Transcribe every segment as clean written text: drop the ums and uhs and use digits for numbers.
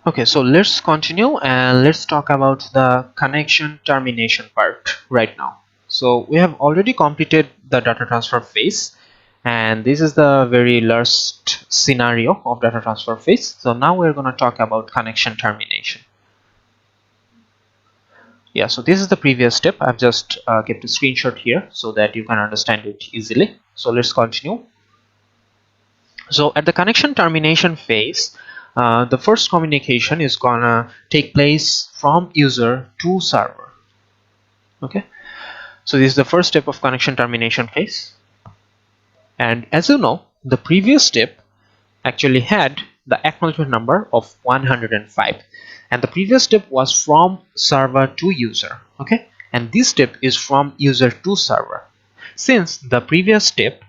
Okay, so let's continue and let's talk about the connection termination part right now. So we have already completed the data transfer phase, and this is the very last scenario of data transfer phase. So now we're going to talk about connection termination. Yeah, so this is the previous step. I've just kept a screenshot here so that you can understand it easily. So let's continue. So at the connection termination phase, the first communication is gonna take place from user to server. Okay, so this is the first step of connection termination phase. And as you know, the previous step actually had the acknowledgement number of 105, and the previous step was from server to user. Okay, and this step is from user to server. Since the previous step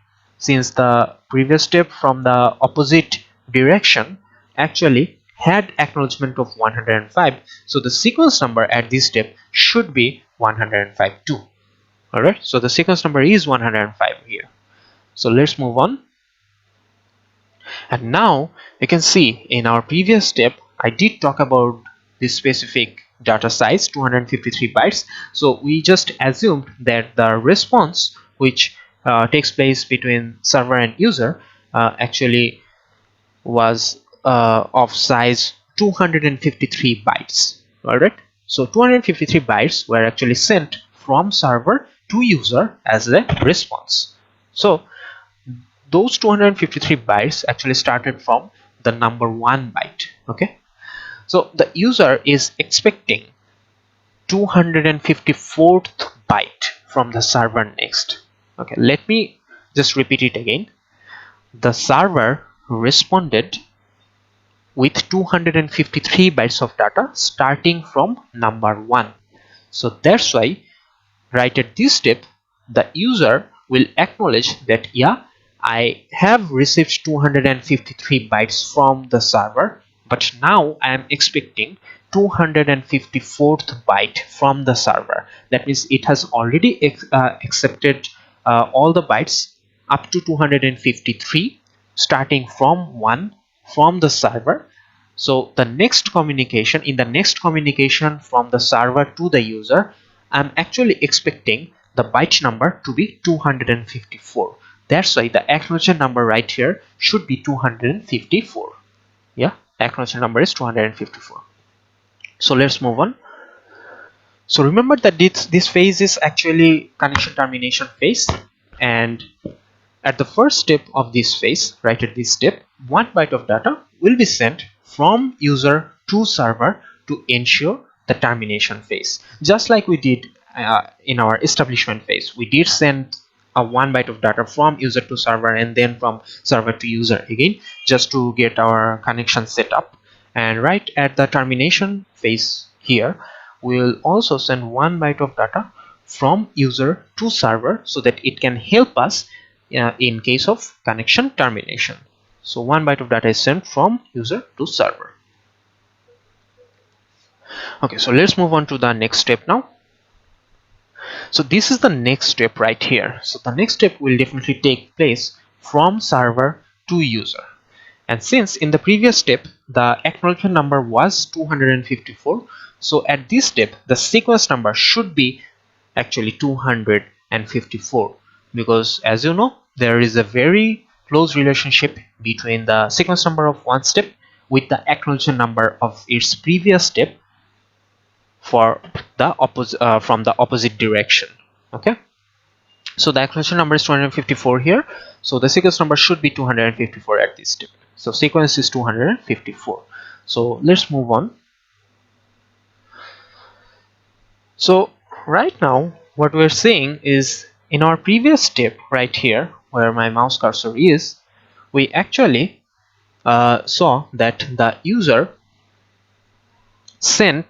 from the opposite direction actually had acknowledgement of 105, so the sequence number at this step should be 105 too. Alright, so the sequence number is 105 here. So let's move on. And now you can see in our previous step I did talk about this specific data size 253 bytes. So we just assumed that the response which takes place between server and user actually was of size 253 bytes. Alright, so 253 bytes were actually sent from server to user as a response. So those 253 bytes actually started from the number 1 byte. Okay, so the user is expecting 254th byte from the server next. Okay, let me just repeat it again. The server responded with 253 bytes of data starting from number 1. So that's why right at this step the user will acknowledge that yeah, I have received 253 bytes from the server, but now I am expecting 254th byte from the server. That means it has already accepted all the bytes up to 253 starting from 1 from the server. So the next communication, in the next communication from the server to the user, I'm actually expecting the byte number to be 254. That's why the acknowledgement number right here should be 254. Yeah, acknowledgement number is 254. So let's move on. So remember that this phase is actually connection termination phase, and at the first step of this phase, right at this step, 1 byte of data will be sent from user to server to ensure the termination phase. Just like we did in our establishment phase, we did send a 1 byte of data from user to server and then from server to user again, just to get our connection set up. And right at the termination phase here, we'll also send 1 byte of data from user to server so that it can help us in case of connection termination. So 1 byte of data is sent from user to server. Okay, so let's move on to the next step now. So this is the next step right here. So the next step will definitely take place from server to user. And since in the previous step the acknowledgement number was 254, so at this step the sequence number should be actually 254, because as you know, there is a very close relationship between the sequence number of one step with the acknowledgement number of its previous step for the from the opposite direction. Okay, so the acknowledgement number is 254 here, so the sequence number should be 254 at this step. So sequence is 254. So let's move on. So right now what we're seeing is, in our previous step right here where my mouse cursor is, we actually saw that the user sent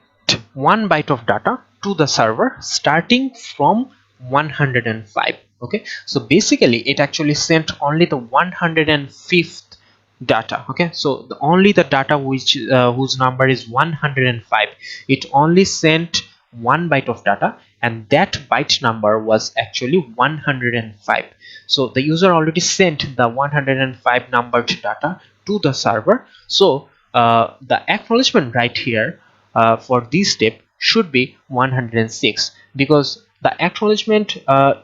1 byte of data to the server starting from 105. Okay, so basically it actually sent only the 105th data. Okay, so only the data which whose number is 105, it only sent 1 byte of data, and that byte number was actually 105. So the user already sent the 105 numbered data to the server. So the acknowledgement right here for this step should be 106, because the acknowledgement,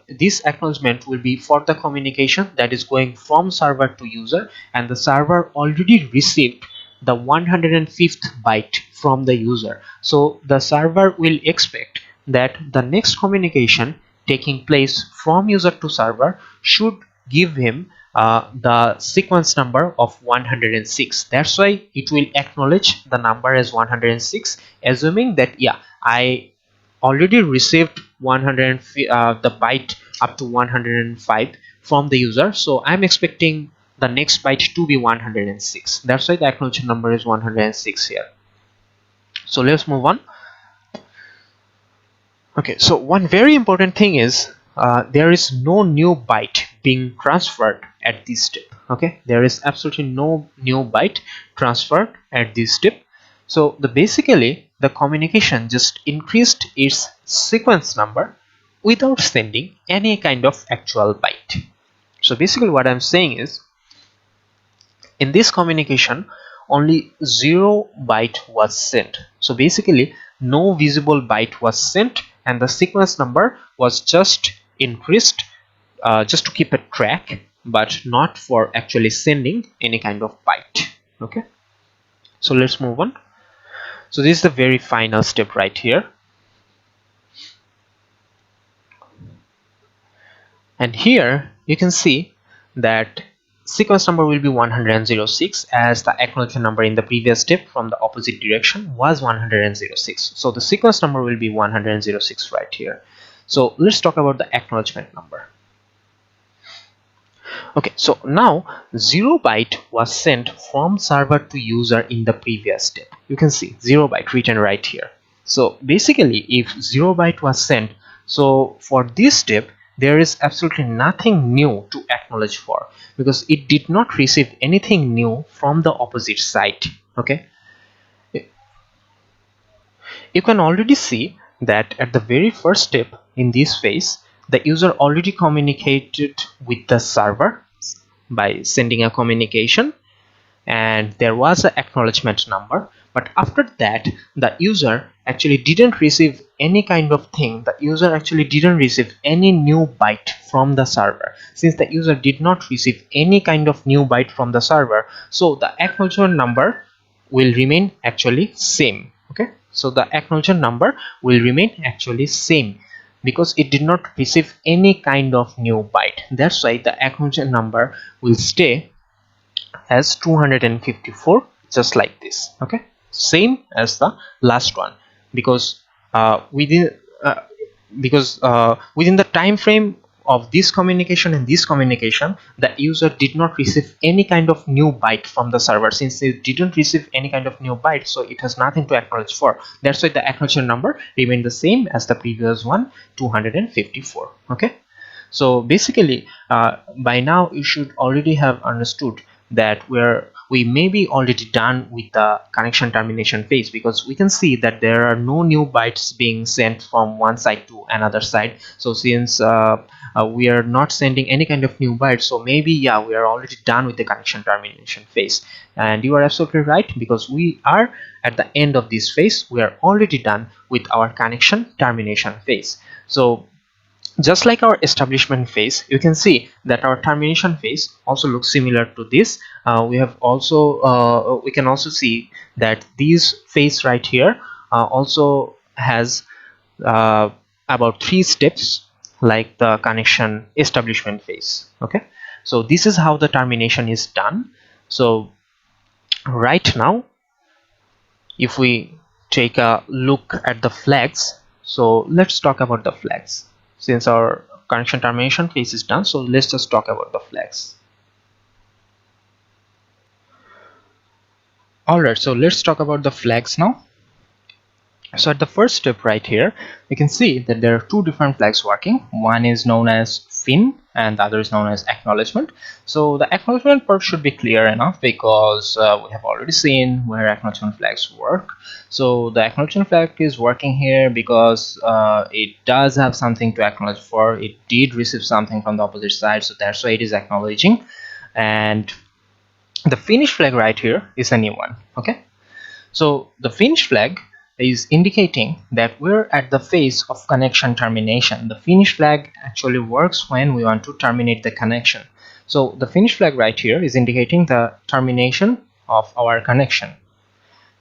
this acknowledgement will be for the communication that is going from server to user, and the server already received the 105th byte from the user. So the server will expect that the next communication taking place from user to server should give him the sequence number of 106. That's why it will acknowledge the number as 106, assuming that yeah, I already received 100 the byte up to 105 from the user, so I'm expecting the next byte to be 106. That's why the acknowledgement number is 106 here. So let's move on. Okay, so one very important thing is there is no new byte being transferred at this step. Okay, there is absolutely no new byte transferred at this step. So basically the communication just increased its sequence number without sending any kind of actual byte. So basically what I'm saying is, in this communication only 0 byte was sent. So basically no visible byte was sent, and the sequence number was just increased just to keep a track, but not for actually sending any kind of byte. Okay, so let's move on. So this is the very final step right here, and here you can see that sequence number will be 106, as the acknowledgement number in the previous step from the opposite direction was 106. So the sequence number will be 106 right here. So let's talk about the acknowledgement number. Okay, so now 0 byte was sent from server to user in the previous step. You can see 0 byte written right here. So basically if 0 byte was sent, so for this step there is absolutely nothing new to acknowledge for, because it did not receive anything new from the opposite side. Okay, you can already see that at the very first step in this phase, the user already communicated with the server by sending a communication, and there was an acknowledgement number. But after that the user actually didn't receive any kind of thing. The user actually didn't receive any new byte from the server. Since the user did not receive any kind of new byte from the server, so the acknowledgement number will remain actually same. Okay, so the acknowledgement number will remain actually same because it did not receive any kind of new byte. That's why the acknowledgement number will stay as 254, just like this. Okay, same as the last one, because within the time frame of this communication and this communication, the user did not receive any kind of new byte from the server. Since it didn't receive any kind of new byte, so it has nothing to acknowledge for. That's why the acknowledgement number remained the same as the previous one, 254. Okay, so basically by now you should already have understood that we may be already done with the connection termination phase, because we can see that there are no new bytes being sent from one side to another side. So since we are not sending any kind of new bytes, so maybe yeah, we are already done with the connection termination phase. And you are absolutely right, because we are at the end of this phase. We are already done with our connection termination phase. So just like our establishment phase, you can see that our termination phase also looks similar to this. We can also see that this phase right here also has about 3 steps like the connection establishment phase. Okay, so this is how the termination is done. So right now, if we take a look at the flags, so let's talk about the flags. Since our connection termination phase is done, so let's just talk about the flags. Alright, so let's talk about the flags now. So at the first step right here, you can see that there are 2 different flags working. One is known as fin and the other is known as acknowledgement. So the acknowledgement part should be clear enough, because we have already seen where acknowledgement flags work. So the acknowledgement flag is working here because it does have something to acknowledge for. It did receive something from the opposite side, so that's why it is acknowledging. And The finish flag right here is a new one. Okay, so the finish flag is indicating that we're at the phase of connection termination. The finish flag actually works when we want to terminate the connection. So the finish flag right here is indicating the termination of our connection.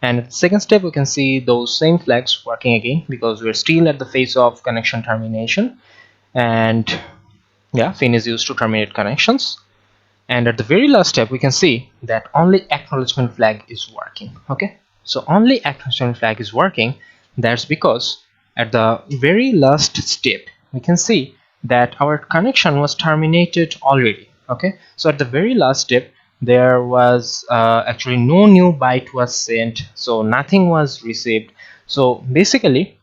And at the second step, we can see those same flags working again because we're still at the phase of connection termination. And yeah, fin is used to terminate connections. And at the very last step, we can see that only acknowledgement flag is working. Okay, so only acknowledgement flag is working. That's because at the very last step, we can see that our connection was terminated already. Okay, so at the very last step, there was actually no new byte was sent, so nothing was received. So basically,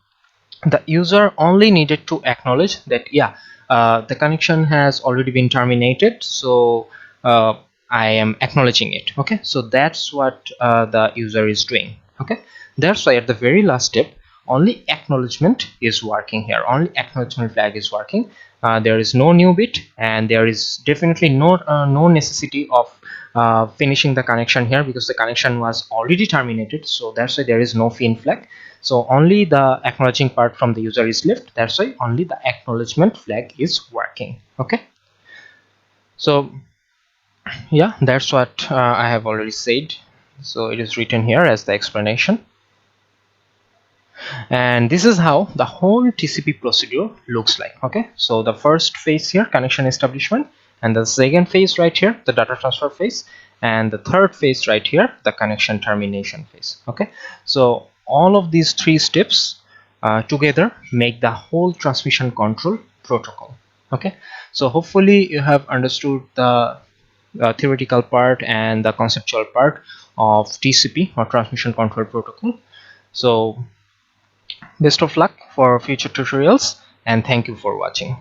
the user only needed to acknowledge that yeah, the connection has already been terminated, so I am acknowledging it. Okay, so that's what the user is doing. Okay, that's why at the very last step only acknowledgement is working here, only acknowledgement flag is working. There is no new bit, and there is definitely no necessity of finishing the connection here because the connection was already terminated, so that's why there is no fin flag. So only the acknowledging part from the user is left, that's why only the acknowledgement flag is working. Okay, so yeah, that's what I have already said. So it is written here as the explanation, and this is how the whole TCP procedure looks like. Okay, so the first phase here, connection establishment, and the second phase right here, the data transfer phase, and the third phase right here, the connection termination phase. Okay, so all of these three steps together make the whole transmission control protocol. Okay, so hopefully you have understood the theoretical part and the conceptual part of TCP, or transmission control protocol. So best of luck for future tutorials, and thank you for watching.